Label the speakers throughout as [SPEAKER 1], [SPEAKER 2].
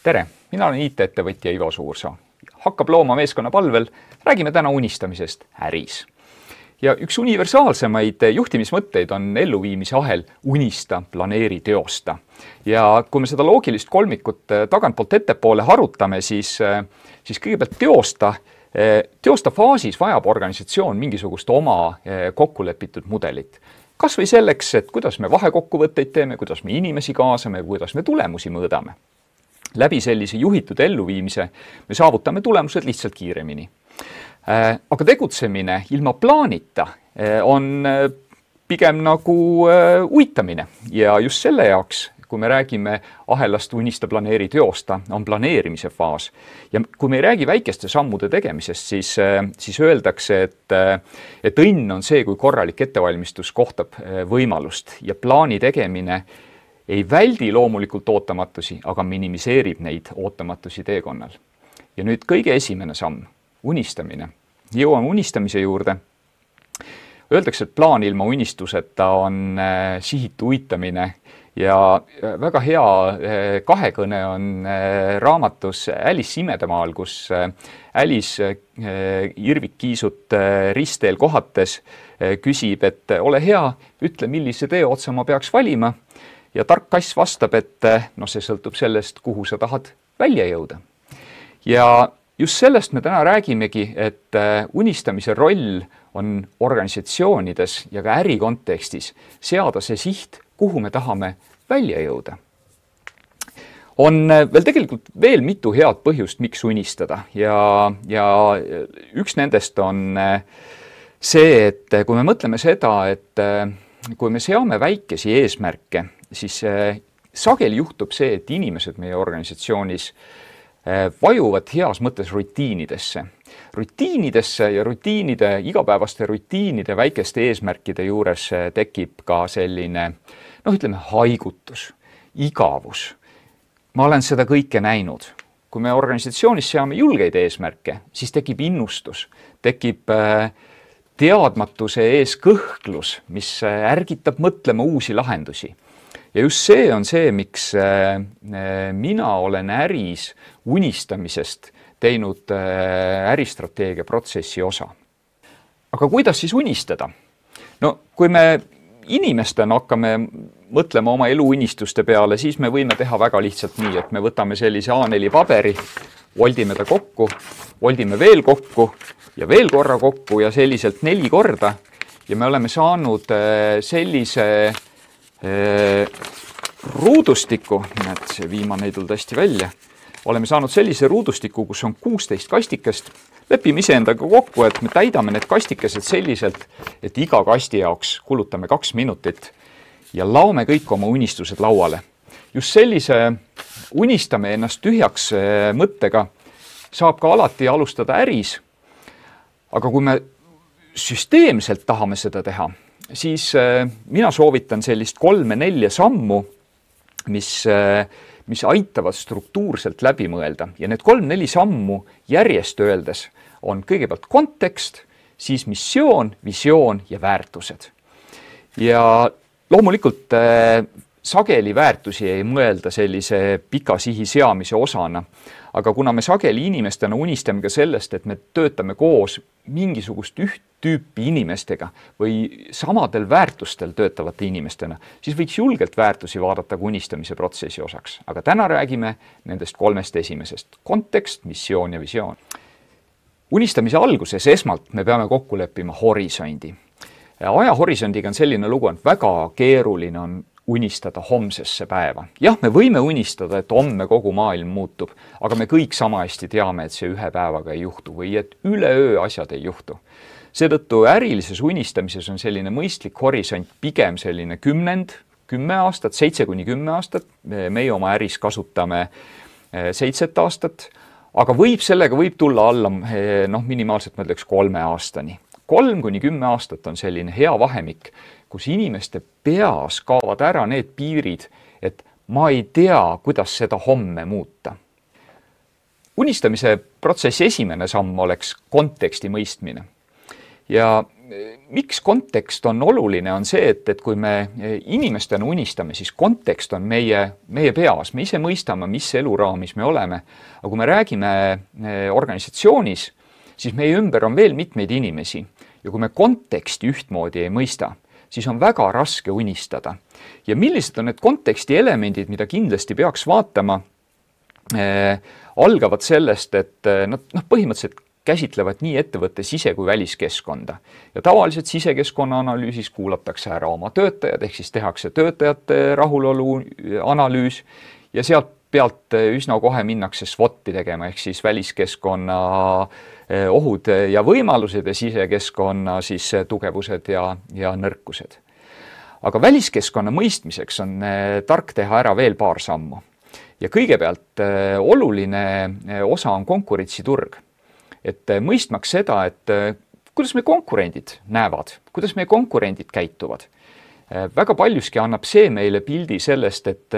[SPEAKER 1] Tere, mina olen IT-ettevõtja Ivo Suursoo. Hakkab looma meeskonna palvel, räägime täna unistamisest äris. Ja üks universaalsemaid juhtimismõtteid on elluviimise ahel unista, planeeri, teosta. Ja kui me seda loogilist kolmikut tagantpoolt ettepoole harutame, siis kõigepealt teosta faasis vajab organisatsioon mingisugust oma kokkulepitud mudelit. Kas või selleks, et kuidas me vahekokkuvõtteid teeme, kuidas me inimesi kaasame, kuidas me tulemusi mõõdame. Läbi sellise juhitud elluviimise me saavutame tulemused lihtsalt kiiremini. Aga tegutsemine ilma plaanita on pigem nagu uitamine ja just selle jaoks, kui me räägime ahelast unista, planeeri, teosta, on planeerimise faas. Ja kui me ei räägi väikeste sammude tegemisest, siis öeldakse, et õnn on see, kui korralik ettevalmistus kohtab võimalust ja plaani tegemine ei väldi loomulikult ootamatusi, aga minimiseerib neid ootamatusi teekonnal. Ja nüüd kõige esimene samm, unistamine. Jõuame unistamise juurde. Öeldakse, et plaan ilma unistuseta on sihitu uitamine ja väga hea kahekõne on raamatus Alice imedemaal, kus Alice irvikkiisut ristteel kohates küsib, et ole hea, ütle, millise tee otsa ma peaks valima. Ja tark kass vastab, et see sõltub sellest, kuhu sa tahad välja jõuda. Ja just sellest me täna räägimegi, et unistamise roll on organisatsioonides ja ka ärikontekstis seada see siht, kuhu me tahame välja jõuda. On veel tegelikult veel mitu head põhjust, miks unistada ja üks nendest on see, et kui me mõtleme seda, et kui me seame väikesi eesmärke, siis sageli juhtub see, et inimesed meie organisatsioonis vajuvad heas mõttes rutiinidesse. Rutiinidesse ja igapäevaste rutiinide väikeste eesmärkide juures tekib ka selline, haigutus, igavus. Ma olen seda kõike näinud. Kui me organisatsioonis seame julgeid eesmärke, siis tekib innustus, tekib teadmatuse ees kõhklus, mis ärgitab mõtlema uusi lahendusi. Ja just see on see, miks mina olen äris unistamisest teinud äristrateegia protsessi osa. Aga kuidas siis unistada? Kui me inimestena hakkame mõtlema oma eluunistuste peale, siis me võime teha väga lihtsalt nii, et me võtame sellise A4 paberi, voldime ta kokku, voldime veel kokku ja veel korra kokku ja selliselt 4 korda. Ja me oleme saanud sellise ruudustiku, see viimane ei tulnud hästi välja, oleme saanud sellise ruudustiku, kus on 16 kastikest. Lepime iseendaga kokku, et me täidame need kastikesed selliselt, et iga kasti jaoks kulutame 2 minutit ja laome kõik oma unistused lauale. Just sellise unistame ennast tühjaks mõttega saab ka alati alustada äris. Aga kui me süsteemselt tahame seda teha, siis mina soovitan sellist 3-4 sammu, mis aitavad struktuurselt läbi mõelda. Ja need 3-4 sammu järjest öeldes on kõigepealt kontekst, siis missioon, visioon ja väärtused. Ja loomulikult sageli väärtusi ei mõelda sellise pika sihi seamise osana, aga kuna me sageli inimestena unistame ka sellest, et me töötame koos mingisugust üht tüüpi inimestega või samadel väärtustel töötavate inimestena, siis võiks julgelt väärtusi vaadata ka unistamise protsessi osaks. Aga täna räägime nendest 3 esimesest. Kontekst, missioon ja visioon. Unistamise alguses esmalt me peame kokku leppima horisondi. Ajahorisondiga on selline lugu, et väga keeruline on unistada homsesse päeva. Jah, me võime unistada, et homme kogu maailm muutub, aga me kõik sama hästi teame, et see ühe päevaga ei juhtu või et üleöö asjad ei juhtu. Seetõttu ärilises unistamises on selline mõistlik horisont pigem selline 10 aastat, 7-10 aastat. Meie oma äris kasutame 7 aastat, aga sellega võib tulla alla minimaalselt, ma ütleks 3 aastani. 3-10 aastat on selline hea vahemik, kus inimeste peas kaovad ära need piirid, et ma ei tea, kuidas seda homme muuta. Unistamise protsessi esimene samm oleks konteksti mõistmine. Ja miks kontekst on oluline, on see, et kui me inimestena unistame, siis kontekst on meie peas, me ise mõistame, mis eluraamis me oleme. Aga kui me räägime organisatsioonis, siis meie ümber on veel mitmeid inimesi. Ja kui me konteksti ühtmoodi ei mõista, siis on väga raske unistada. Ja millised on need konteksti elemendid, mida kindlasti peaks vaatama, algavad sellest, et nad põhimõtteliselt käsitlevad nii ettevõtte sise- kui väliskeskkonda. Ja tavaliselt sisekeskkonna analüüsis kuulatakse ära oma töötajad, ehk siis tehakse töötajate rahulolu analüüs ja sealt pealt üsna kohe minnakse SWOT-i tegema, ehk siis väliskeskkonna ohud ja võimalused ja sisekeskkonna siis tugevused ja nõrkused. Aga väliskeskkonna mõistmiseks on tark teha ära veel paar sammu. Ja kõigepealt oluline osa on konkurentsiturg. Et mõistmaks seda, et kuidas meie konkurendid näevad, kuidas meie konkurendid käituvad. Väga paljuski annab see meile pildi sellest, et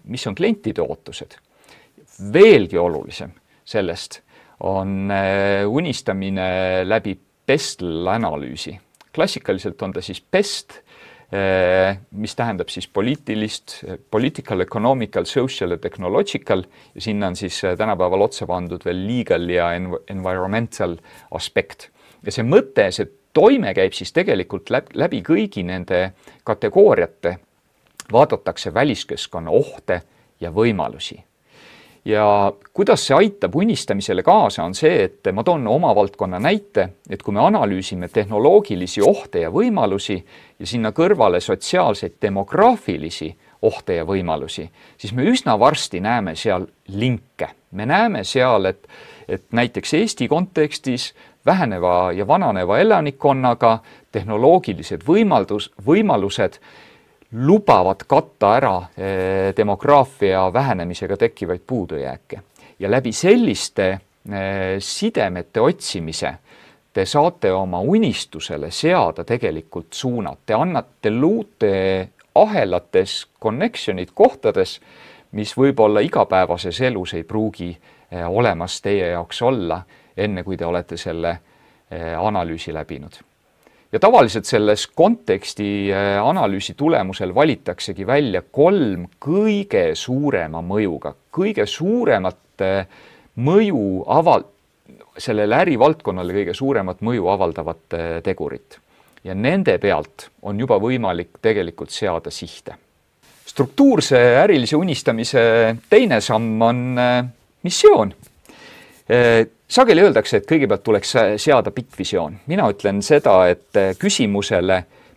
[SPEAKER 1] mis on klientide ootused. Veelgi olulisem sellest on unistamine läbi PESTL-analüüsi. Klassikaliselt on ta siis PEST, mis tähendab siis political, economical, social ja technological ja sinna on siis tänapäeval otsa pandud veel legal ja environmental aspekt. Ja see mõte, see toime käib siis tegelikult läbi kõigi nende kategooriate, vaadatakse väliskeskkonna ohte ja võimalusi. Ja kuidas see aitab unistamisele kaasa on see, et ma toon oma valdkonna näite, et kui me analüüsime tehnoloogilisi ohte ja võimalusi ja sinna kõrvale sotsiaalseid demograafilisi ohte ja võimalusi, siis me üsna varsti näeme seal linke. Me näeme seal, et näiteks Eesti kontekstis väheneva ja vananeva elanikkonnaga tehnoloogilised võimalused lubavad katta ära demograafia vähenemisega tekkivaid puudujääke. Ja läbi selliste sidemete otsimise te saate oma unistusele seada tegelikult suunad. Te annate luute ahelates connectionid kohtades, mis võib-olla igapäevases elus ei pruugi olemas teie jaoks olla, enne kui te olete selle analüüsi läbinud. Ja tavaliselt selles konteksti analüüsi tulemusel valitaksegi välja 3 kõige suurema mõjuga, kõige suuremat mõju sellele ärivaldkonnale kõige suuremat mõju avaldavat tegurit. Ja nende pealt on juba võimalik tegelikult seada sihte. Struktuurse ärilise unistamise teine samm on missioon. Sageli öeldakse, et kõigepealt tuleks seada pikk visioon. Mina ütlen seda, et küsimusele,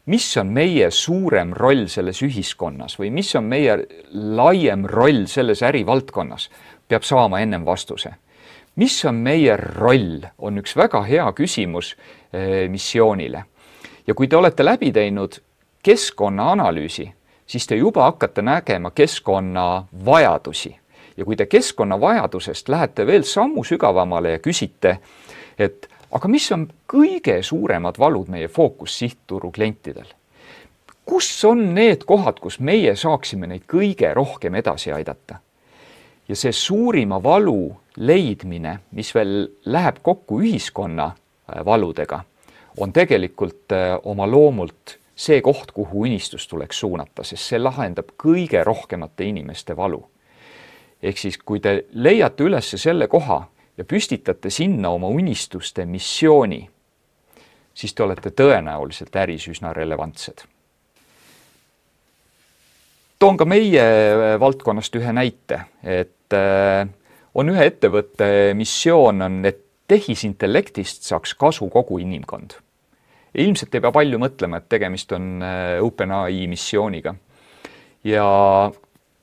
[SPEAKER 1] mis on meie suurem roll selles ühiskonnas või mis on meie laiem roll selles ärivaldkonnas, peab saama ennem vastuse. Mis on meie roll, on üks väga hea küsimus missioonile. Ja kui te olete läbi teinud keskkonnaanalüüsi, siis te juba hakkate nägema keskkonna vajadusi. Ja kui te keskkonna vajadusest lähete veel sammu sügavamale ja küsite, et aga mis on kõige suuremad valud meie fookus sihtturu klientidel? Kus on need kohad, kus meie saaksime neid kõige rohkem edasi aidata? Ja see suurima valu leidmine, mis veel läheb kokku ühiskonna valudega, on tegelikult oma loomult see koht, kuhu unistus tuleks suunata, sest see lahendab kõige rohkemate inimeste valu. Ehk siis, kui te leiate üles selle koha ja püstitate sinna oma unistuste missiooni, siis te olete tõenäoliselt äris üsna relevantsed. Toon ka meie valdkonnast ühe näite, et on ühe ettevõtte missioon on, et tehisintellektist saaks kasu kogu inimkond. Ja ilmselt ei pea palju mõtlema, et tegemist on OpenAI missiooniga. Ja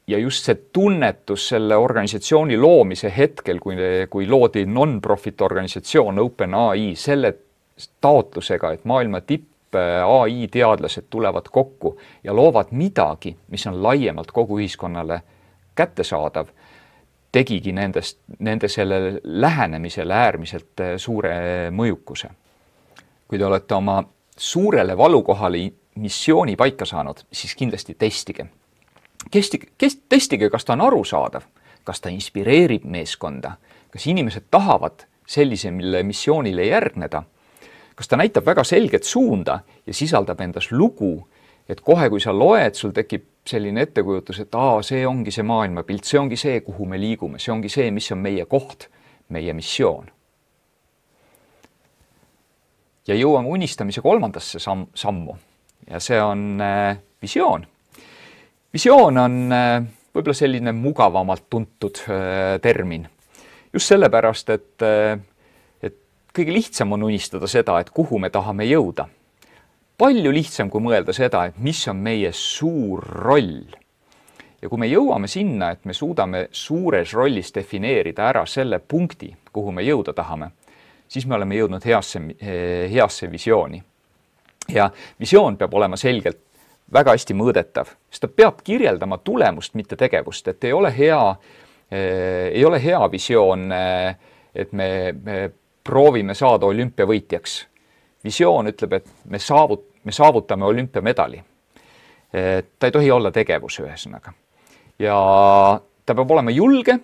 [SPEAKER 1] just see tunnetus selle organisatsiooni loomise hetkel, kui loodi non-profit organisatsioon OpenAI selle taotlusega, et maailma tipp AI teadlased tulevad kokku ja loovad midagi, mis on laiemalt kogu ühiskonnale kättesaadav, tegigi nende selle lähenemisele äärmiselt suure mõjukuse. Kui te olete oma suurele valukohale missiooni paika saanud, siis kindlasti testige. Testige, kas ta on arusaadav, kas ta inspireerib meeskonda, kas inimesed tahavad sellisele missioonile järgneda, kas ta näitab väga selget suunda ja sisaldab endas lugu, et kohe, kui sa loed, sul tekib selline ettekujutus, et see ongi see maailmapilt, see ongi see, kuhu me liigume, see ongi see, mis on meie koht, meie missioon. Ja jõuame unistamise kolmandasse sammu ja see on visioon. Visioon on võib-olla selline mugavamalt tuntud termin. Just sellepärast, et kõige lihtsam on unistada seda, et kuhu me tahame jõuda. Palju lihtsam, kui mõelda seda, et mis on meie suur roll. Ja kui me jõuame sinna, et me suudame suures rollis defineerida ära selle punkti, kuhu me jõuda tahame, siis me oleme jõudnud heasse visiooni. Ja visioon peab olema selgelt väga hästi mõõdetav, sest ta peab kirjeldama tulemust, mitte tegevust, et ei ole hea visioon, et me proovime saada olümpiavõitjaks. Visioon ütleb, et me saavutame olümpiamedali. Ta ei tohi olla tegevus ühesõnaga. Ja ta peab olema julge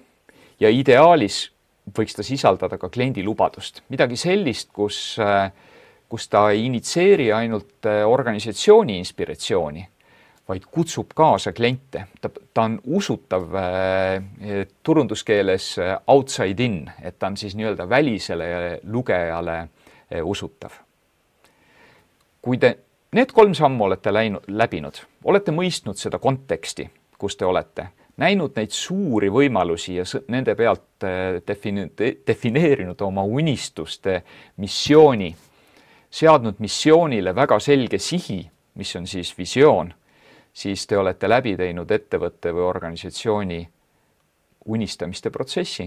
[SPEAKER 1] ja ideaalis võiks ta sisaldada ka kliendi lubadust. Midagi sellist, kus ta ei initseeri ainult organisatsiooni inspiratsiooni, vaid kutsub kaasa kliente. Ta on usutav turunduskeeles outside in, et ta on siis nii-öelda välisele lugejale usutav. Kui te need 3 sammu olete läbinud, olete mõistnud seda konteksti, kus te olete, näinud neid suuri võimalusi ja nende pealt defineerinud oma unistuste missiooni, seadnud missioonile väga selge sihi, mis on siis visioon, siis te olete läbi teinud ettevõtte või organisatsiooni unistamiste protsessi.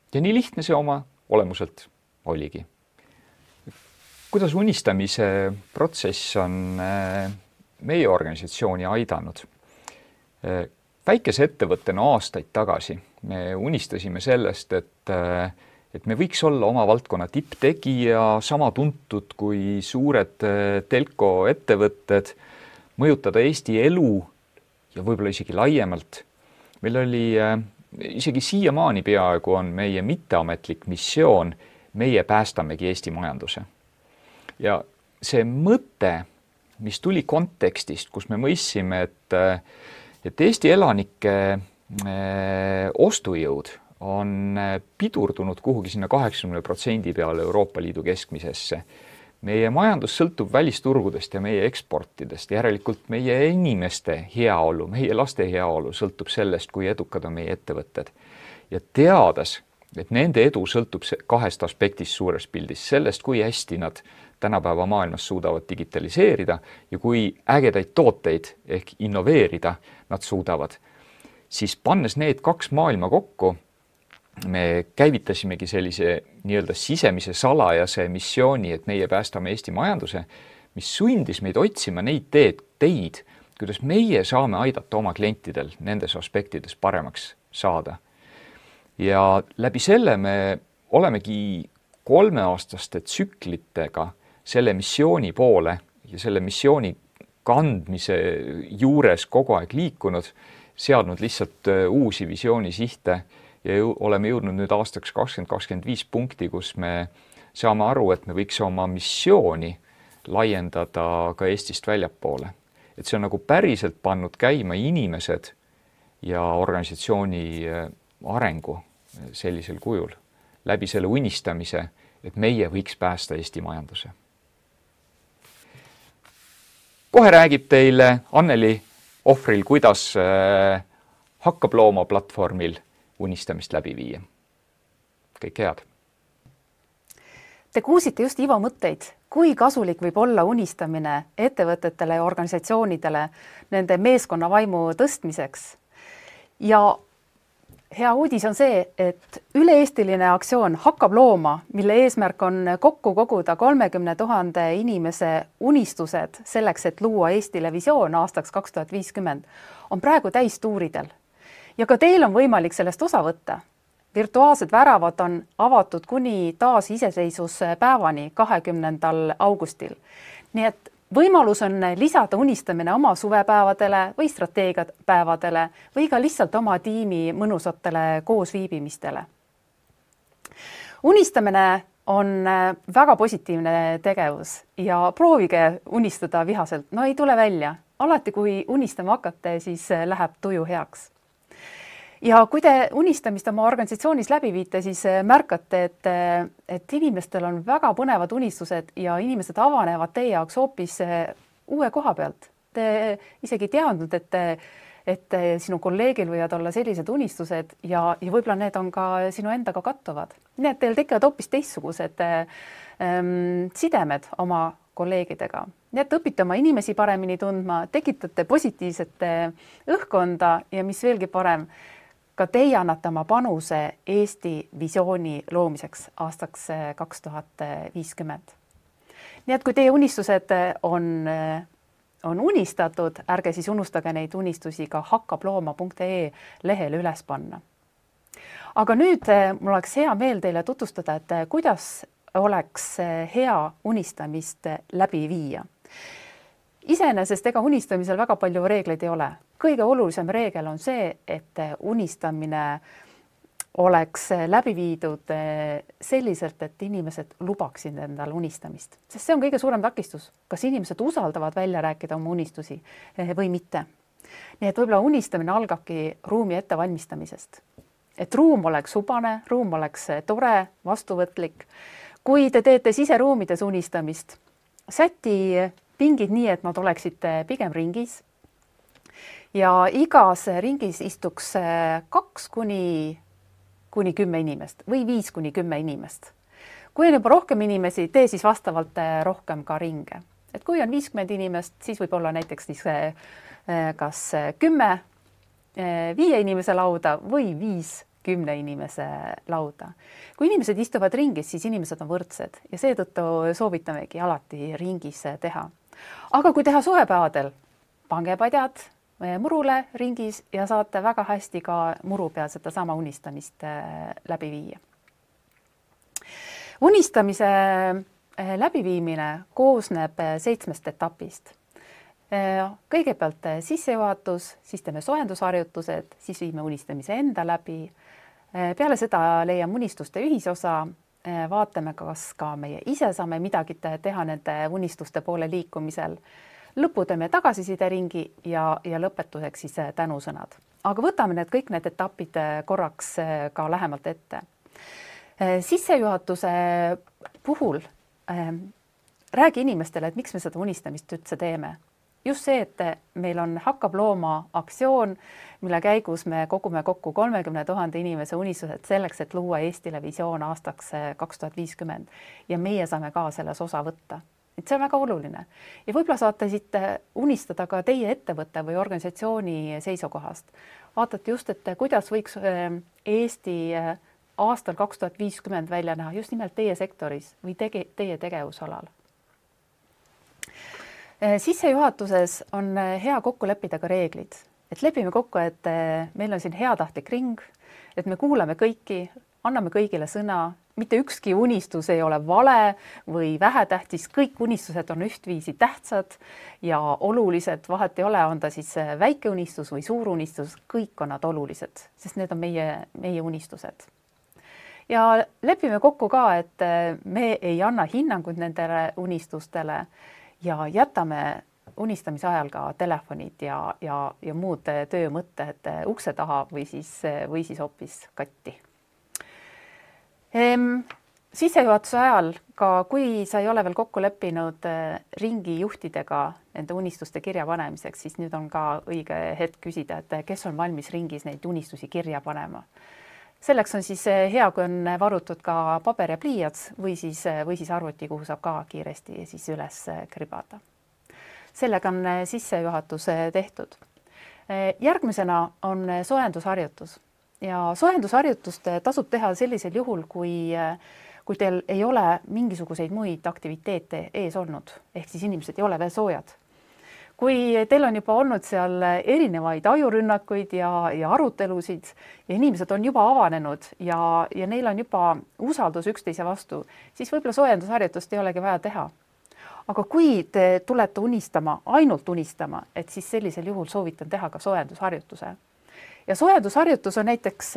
[SPEAKER 1] Ja nii lihtne see oma olemuselt oligi. Kuidas unistamise protsess on meie organisatsiooni aidanud? Väikese ettevõttena aastaid tagasi me unistasime sellest, et me võiks olla oma valdkonna tipptegija, sama tuntud kui suured telko ettevõtted, mõjutada Eesti elu ja võib-olla isegi laiemalt. Meil oli isegi siiamaani peaaegu on meie mitteametlik missioon, meie päästamegi Eesti majanduse. Ja see mõte, mis tuli kontekstist, kus me mõissime, et Eesti elanike ostujõud on pidurdunud kuhugi sinna 80% peale Euroopa Liidu keskmisesse. Meie majandus sõltub välisturgudest ja meie eksportidest, järelikult meie inimeste heaolu, meie laste heaolu sõltub sellest, kui edukad on meie ettevõtted. Ja teades, et nende edu sõltub 2 aspektist suures pildis, sellest, kui hästi nad tänapäeva maailmas suudavad digitaliseerida ja kui ägedaid tooteid ehk innoveerida nad suudavad, siis pannes need 2 maailma kokku, me käivitasimegi sellise nii-öelda sisemise salajase missiooni, et meie päästame Eesti majanduse, mis sundis meid otsima neid teid, kuidas meie saame aidata oma klientidel nendes aspektides paremaks saada. Ja läbi selle me olemegi 3-aastaste tsüklitega selle missiooni poole ja selle missiooni kandmise juures kogu aeg liikunud, seadnud lihtsalt uusi visioonisihte ja oleme jõudnud nüüd aastaks 2025 punkti, kus me saame aru, et me võiks oma missiooni laiendada ka Eestist väljapoole. Et see on nagu päriselt pannud käima inimesed ja organisatsiooni arengu sellisel kujul, läbi selle unistamise, et meie võiks päästa Eesti majanduse. Kohe räägib teile Anneli Ohvril, kuidas hakkab looma platvormil unistamist läbi viia. Kõik head!
[SPEAKER 2] Te kuulsite just Ivo mõtteid, kui kasulik võib olla unistamine ettevõtetele ja organisatsioonidele nende meeskonna vaimu tõstmiseks. Ja hea uudis on see, et üle-eestiline aktsioon hakkab looma, mille eesmärk on kokku koguda 30 000 inimese unistused selleks, et luua Eestile visioon aastaks 2050, on praegu täistuuridel. Ja ka teil on võimalik sellest osa võtta. Virtuaalsed väravad on avatud kuni taasiseseisvuspäevani 20. augustil. Nii et võimalus on lisada unistamine oma suvepäevadele või strateegiapäevadele või ka lihtsalt oma tiimi mõnusatele koosviibimistele. Unistamine on väga positiivne tegevus ja proovige unistada vihaselt. No ei tule välja. Alati, kui unistama hakkate, siis läheb tuju heaks. Ja kui te unistamist oma organisatsioonis läbi viite, siis märkate, et inimestel on väga põnevad unistused ja inimesed avanevad teie jaoks hoopis uue koha pealt. Te isegi teadnud, et sinu kolleegil võivad olla sellised unistused ja võib-olla need on ka sinu endaga kattuvad. Nii et teil tekivad hoopis teistsugused sidemed oma kolleegidega. Nii et õpite oma inimesi paremini tundma, tekitate positiivset õhkkonda ja mis veelgi parem, ka teie annate oma panuse Eesti visiooni loomiseks aastaks 2050. Nii et kui teie unistused on unistatud, ärge siis unustage neid unistusi ka hakkablooma.ee lehele üles panna. Aga nüüd mul oleks hea meel teile tutvustada, et kuidas oleks hea unistamist läbi viia. Iseenesest ega unistamisel väga palju reegleid ei ole. Kõige olulisem reegel on see, et unistamine oleks läbi viidud selliselt, et inimesed lubaksid endale unistamist. Sest see on kõige suurem takistus, kas inimesed usaldavad välja rääkida oma unistusi või mitte. Nii et võib-olla unistamine algabki ruumi ettevalmistamisest. Et ruum oleks hubane, ruum oleks tore, vastuvõtlik. Kui te teete siseruumides unistamist, säti pingid nii, et nad oleksid pigem ringis. Ja igas ringis istuks 2 kuni 10 inimest või 5 kuni 10 inimest. Kui on juba rohkem inimesi, tee siis vastavalt rohkem ka ringe. Et kui on 50 inimest, siis võib olla näiteks kas 10 5 inimese lauda või 5 10 inimese lauda. Kui inimesed istuvad ringis, siis inimesed on võrdsed ja seetõttu soovitamegi alati ringis teha. Aga kui teha suvepäevadel, pange padjad murule ringis ja saate väga hästi ka muru peal seda sama unistamist läbi viia. Unistamise läbiviimine koosneb 7 etapist. Kõigepealt sissejuhatus, siis teeme soojendusharjutused, siis viime unistamise enda läbi. Peale seda leiame unistuste ühisosa, vaatame, kas ka meie ise saame midagi teha nende unistuste poole liikumisel. Lõppu teeme tagasisideringi ja lõpetuseks siis tänusõnad. Aga võtame kõik need etapid korraks ka lähemalt ette. Sissejuhatuse puhul räägi inimestele, et miks me seda unistamist üldse teeme. Just see, et meil on Hakkab looma aktsioon, mille käigus me kogume kokku 30 000 inimese unistused selleks, et luua Eestile visioon aastaks 2050 ja meie saame ka selles osa võtta. Et see on väga oluline. Ja võib-olla saate siit unistada ka teie ettevõtte või organisatsiooni seisukohast. Vaatate just, et kuidas võiks Eesti aastal 2050 välja näha just nimelt teie sektoris või teie tegevusalal. Sissejuhatuses on hea kokku leppida ka reeglid. Et lepime kokku, et meil on siin heatahtlik ring, et me kuulame kõiki, anname kõigile sõna, mitte ükski unistus ei ole vale või vähetähtis, kõik unistused on ühtviisi tähtsad ja olulised, vahet ei ole, on ta siis väike unistus või suur unistus, kõik on nad olulised, sest need on meie unistused. Ja lepime kokku ka, et me ei anna hinnanguid nendele unistustele ja jätame unistamise ajal ka telefonid ja muud töömõtted ukse taha või siis hoopis katti. Sissejuhatuse ajal, ka kui sa ei ole veel kokku leppinud ringi juhtidega nende unistuste kirja panemiseks, siis nüüd on ka õige hetk küsida, et kes on valmis ringis neid unistusi kirja panema. Selleks on siis hea, kui on varutud ka paber ja pliiats või siis arvuti, kuhu saab ka kiiresti siis üles kribada. Sellega on sissejuhatus tehtud. Järgmisena on soojendusharjutus. Ja soojendusharjutust tasub teha sellisel juhul, kui teil ei ole mingisuguseid muid aktiviteete ees olnud, ehk siis inimesed ei ole veel soojad. Kui teil on juba olnud seal erinevaid ajurünnakuid ja arutelusid ja inimesed on juba avanenud ja neil on juba usaldus üksteise vastu, siis võib-olla soojendusharjutust ei olegi vaja teha. Aga kui te tulete unistama, ainult unistama, et siis sellisel juhul soovitan teha ka soojendusharjutuse. Ja soojendusharjutus on näiteks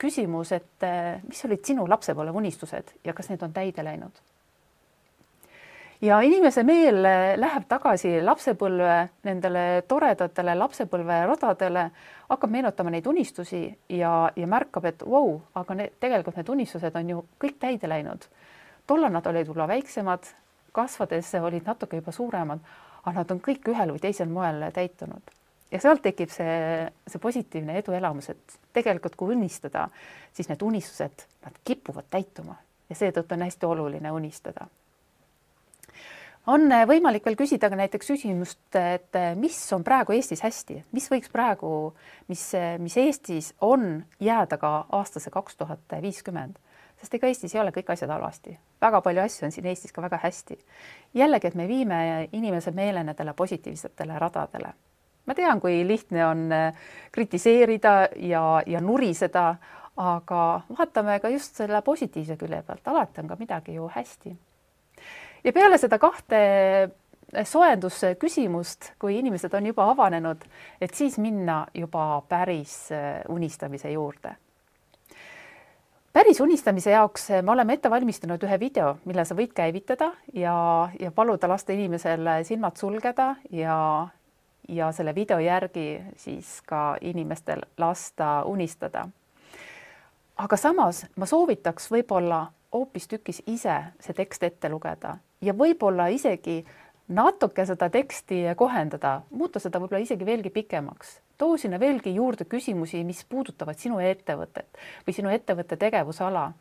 [SPEAKER 2] küsimus, et mis olid sinu lapsepõlve unistused ja kas need on täide läinud. Ja inimese meel läheb tagasi lapsepõlve, nendele toredatele lapsepõlve radadele, hakkab meenutama neid unistusi ja märkab, et wow, aga tegelikult need unistused on ju kõik täide läinud. Tollal nad olid võib-olla väiksemad, kasvades olid natuke juba suuremad, aga nad on kõik ühel või teisel moel täitunud. Ja sealt tekib see positiivne eduelamus, et tegelikult kui unistada, siis need unistused, nad kipuvad täituma ja seetõttu on hästi oluline unistada. On võimalik veel küsida ka näiteks küsimust, et mis on praegu Eestis hästi, mis võiks praegu, mis Eestis on jääda ka aastasse 2050, sest ega Eestis ei ole kõik asjad halvasti. Väga palju asju on siin Eestis ka väga hästi. Jällegi, et me viime inimese meele nendele positiivsetele radadele. Ma tean, kui lihtne on kritiseerida ja nuriseda, aga vaatame ka just selle positiivse külje pealt. Alati on ka midagi ju hästi. Ja peale seda kahte soojendusküsimust, kui inimesed on juba avanenud, et siis minna juba päris unistamise juurde. Päris unistamise jaoks me oleme ette valmistanud ühe video, mille sa võid käivitada ja paluda lasta inimesel silmad sulgeda ja selle video järgi siis ka inimestel lasta unistada. Aga samas ma soovitaks võib-olla hoopis tükis ise see tekst ette lugeda ja võib-olla isegi natuke seda teksti kohendada, muuta seda võib-olla isegi veelgi pikemaks. Too sinna veelgi juurde küsimusi, mis puudutavad sinu ettevõtet või sinu ettevõtte tegevusala.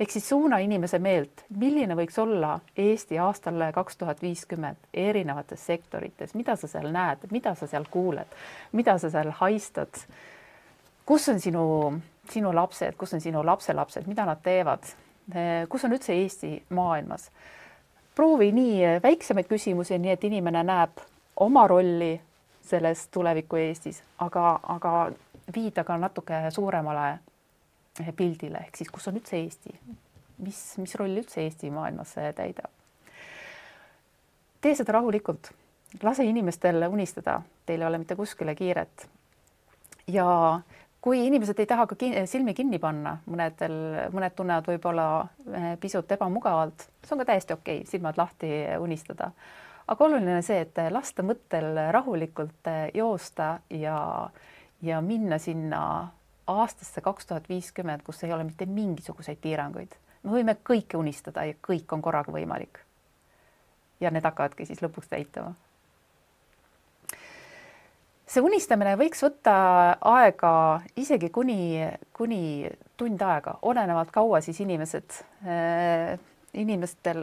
[SPEAKER 2] Ehk siis suuna inimese meelt, milline võiks olla Eesti aastal 2050 erinevates sektorites, mida sa seal näed, mida sa seal kuuled, mida sa seal haistad, kus on sinu lapsed, kus on sinu lapselapsed, mida nad teevad, kus on üldse Eesti maailmas. Proovi nii väiksemaid küsimusi, nii et inimene näeb oma rolli selles tuleviku Eestis, aga viida ka natuke suuremale pildile, ehk siis kus on üldse Eesti, mis roll üldse Eesti maailmas täidab. Tee seda rahulikult, lase inimestel unistada, teil ei ole mitte kuskile kiiret. Ja kui inimesed ei taha ka silmi kinni panna, mõned tunnevad võib-olla pisut ebamugavalt, see on ka täiesti okei, silmad lahti unistada. Aga oluline on see, et lasta mõttel rahulikult joosta ja minna sinna aastasse 2050, kus ei ole mitte mingisuguseid piiranguid. Me võime kõike unistada ja kõik on korraga võimalik. Ja need hakkavadki siis lõpuks täituma. See unistamine võiks võtta aega isegi kuni tund aega, olenevalt kaua siis inimestel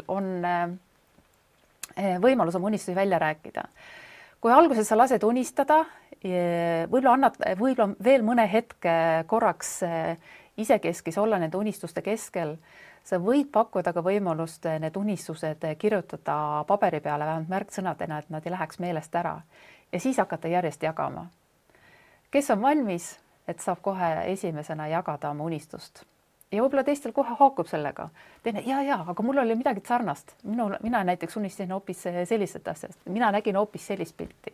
[SPEAKER 2] on võimalus oma unistusi välja rääkida. Kui alguses sa lased unistada, võib-olla veel mõne hetke korraks isekeskis olla nende unistuste keskel, sa võid pakkuda ka võimalust need unistused kirjutada paberi peale vähemalt märksõnadena, et nad ei läheks meelest ära. Ja siis hakata järjest jagama. Kes on valmis, et saab kohe esimesena jagada oma unistust. Ja võib-olla teistel kohe haakub sellega. Teine, aga mul oli midagi sarnast. Mina näiteks unistasin hoopis sellised asjast. Mina nägin hoopis sellist pilti.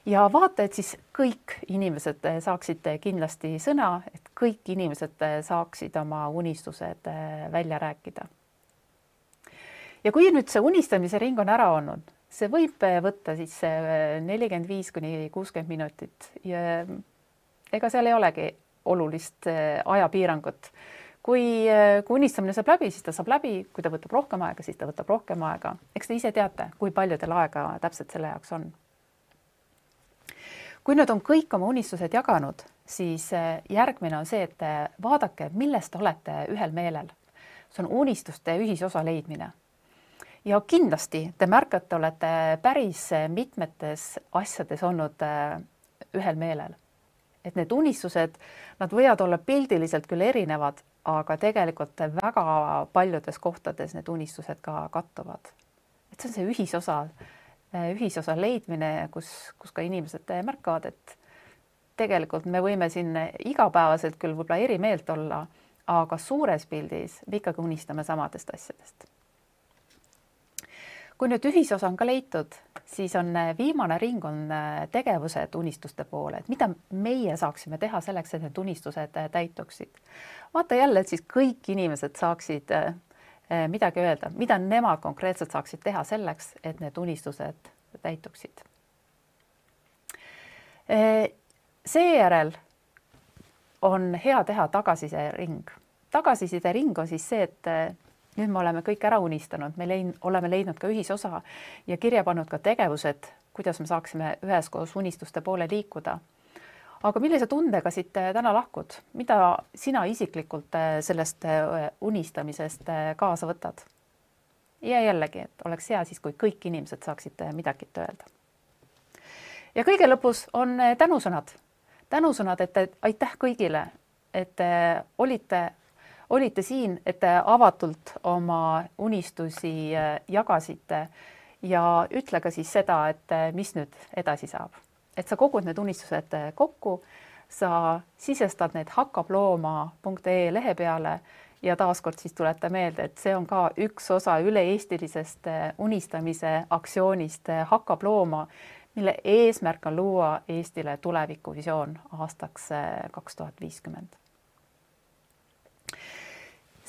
[SPEAKER 2] Ja vaata, et siis kõik inimesed saaksid kindlasti sõna, et kõik inimesed saaksid oma unistused välja rääkida. Ja kui nüüd see unistamise ring on ära olnud, see võib võtta siis 45–60 minutit ja ega seal ei olegi olulist ajapiirangut. Kui unistamine saab läbi, siis ta saab läbi, kui ta võtab rohkem aega, siis ta võtab rohkem aega. Eks te ise teate, kui palju teil aega täpselt selle jaoks on. Kui nüüd on kõik oma unistused jaganud, siis järgmine on see, et vaadake, millest olete ühel meelel. See on unistuste ühisosa leidmine. Ja kindlasti te märkate, olete päris mitmetes asjades olnud ühel meelel. Et need unistused, nad võivad olla pildiliselt küll erinevad, aga tegelikult väga paljudes kohtades need unistused ka kattuvad. Et see on see ühisosa leidmine, kus ka inimesed märkavad, et tegelikult me võime siin igapäevaselt küll võib-olla eri meelt olla, aga suures pildis me ikkagi unistame samadest asjadest. kui nüüd ühisosa on ka leitud, siis on viimane ring on tegevused unistuste poole, et mida meie saaksime teha selleks, et need unistused täituksid. Vaata jälle, et siis kõik inimesed saaksid midagi öelda, mida nemad konkreetselt saaksid teha selleks, et need unistused täituksid. Seejärel on hea teha tagasiside ring. Tagasiside ring on siis see, et nüüd me oleme kõik ära unistanud, me oleme leidnud ka ühisosa ja kirja pannud ka tegevused, kuidas me saaksime üheskoos unistuste poole liikuda. Aga millise tundega siit täna lahkud? Mida sina isiklikult sellest unistamisest kaasa võtad? Ja jällegi, et oleks hea siis, kui kõik inimesed saaksid midagi öelda. Ja kõige lõpus on tänusõnad. Tänusõnad, et aitäh kõigile, et olite siin, et te avatult oma unistusi jagasite ja ütle ka siis seda, et mis nüüd edasi saab. Et sa kogud need unistused kokku, sa sisestad need hakkablooma.ee lehe peale ja taaskord siis tuleta meelde, et see on ka üks osa üle-eestilisest unistamise aktsioonist Hakkab looma, mille eesmärk on luua Eestile tulevikuvisioon aastaks 2050.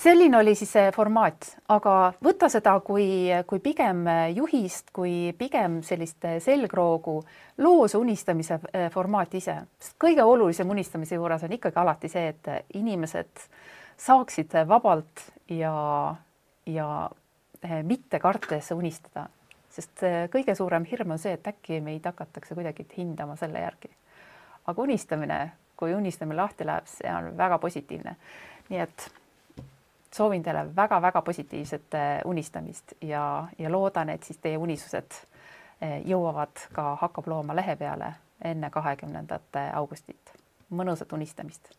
[SPEAKER 2] Selline oli siis see formaat, aga võta seda kui pigem juhist, kui pigem sellist selgroogu loose unistamise formaat ise. Sest kõige olulisem unistamise juures on ikkagi alati see, et inimesed saaksid vabalt ja mitte kartes unistada. Sest kõige suurem hirm on see, et äkki meid hakatakse kuidagi hindama selle järgi. Aga unistamine, kui unistamine lahti läheb, see on väga positiivne. Nii et soovin teile väga-väga positiivset unistamist ja loodan, et siis teie unistused jõuavad ka Hakkab looma lehe peale enne 20. augustit. Mõnusat unistamist!